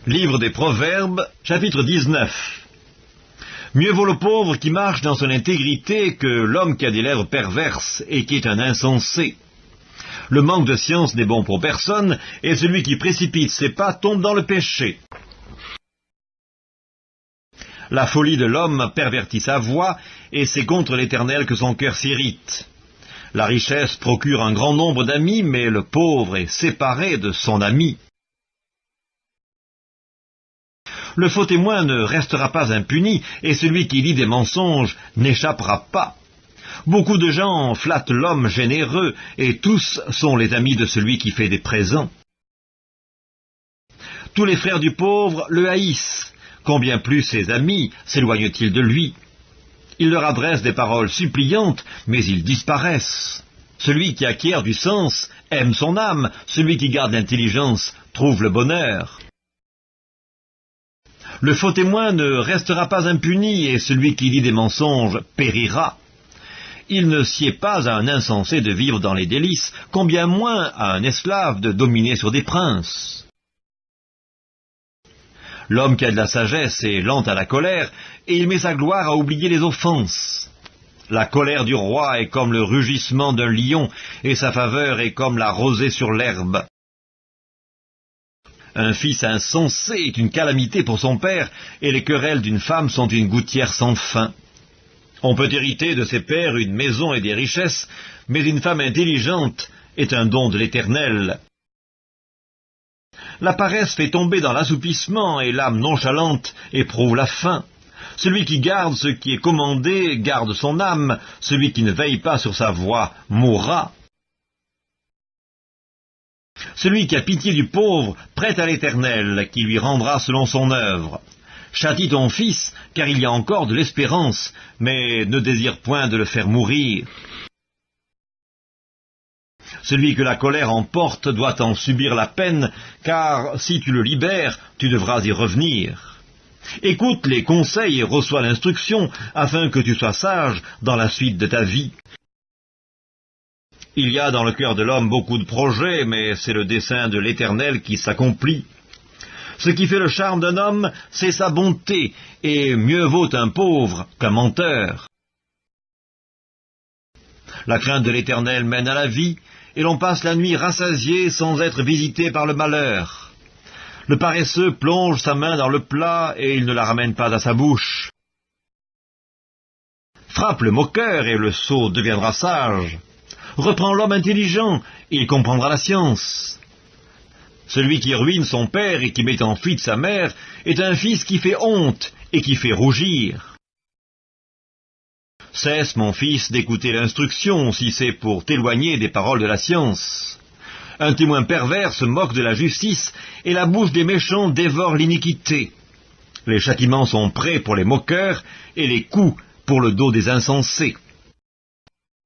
Livre des Proverbes, chapitre 19. Mieux vaut le pauvre qui marche dans son intégrité que l'homme qui a des lèvres perverses et qui est un insensé. Le manque de science n'est bon pour personne, et celui qui précipite ses pas tombe dans le péché. La folie de l'homme pervertit sa voie, et c'est contre l'Éternel que son cœur s'irrite. La richesse procure un grand nombre d'amis, mais le pauvre est séparé de son ami. Le faux témoin ne restera pas impuni, et celui qui dit des mensonges n'échappera pas. Beaucoup de gens flattent l'homme généreux, et tous sont les amis de celui qui fait des présents. Tous les frères du pauvre le haïssent. Combien plus ses amis s'éloignent-ils de lui? Il leur adresse des paroles suppliantes, mais ils disparaissent. Celui qui acquiert du sens aime son âme, celui qui garde l'intelligence trouve le bonheur. Le faux témoin ne restera pas impuni, et celui qui dit des mensonges périra. Il ne sied pas à un insensé de vivre dans les délices, combien moins à un esclave de dominer sur des princes. L'homme qui a de la sagesse est lent à la colère, et il met sa gloire à oublier les offenses. La colère du roi est comme le rugissement d'un lion, et sa faveur est comme la rosée sur l'herbe. Un fils insensé est une calamité pour son père, et les querelles d'une femme sont une gouttière sans fin. On peut hériter de ses pères une maison et des richesses, mais une femme intelligente est un don de l'Éternel. La paresse fait tomber dans l'assoupissement, et l'âme nonchalante éprouve la faim. Celui qui garde ce qui est commandé garde son âme, celui qui ne veille pas sur sa voie mourra. Celui qui a pitié du pauvre prête à l'Éternel, qui lui rendra selon son œuvre. Châtie ton fils, car il y a encore de l'espérance, mais ne désire point de le faire mourir. Celui que la colère emporte doit en subir la peine, car si tu le libères, tu devras y revenir. Écoute les conseils et reçois l'instruction, afin que tu sois sage dans la suite de ta vie. Il y a dans le cœur de l'homme beaucoup de projets, mais c'est le dessein de l'Éternel qui s'accomplit. Ce qui fait le charme d'un homme, c'est sa bonté, et mieux vaut un pauvre qu'un menteur. La crainte de l'Éternel mène à la vie, et l'on passe la nuit rassasié sans être visité par le malheur. Le paresseux plonge sa main dans le plat, et il ne la ramène pas à sa bouche. Frappe le moqueur, et le sot deviendra sage. Reprends l'homme intelligent, il comprendra la science. Celui qui ruine son père et qui met en fuite sa mère est un fils qui fait honte et qui fait rougir. Cesse, mon fils, d'écouter l'instruction, si c'est pour t'éloigner des paroles de la science. Un témoin pervers se moque de la justice, et la bouche des méchants dévore l'iniquité. Les châtiments sont prêts pour les moqueurs, et les coups pour le dos des insensés.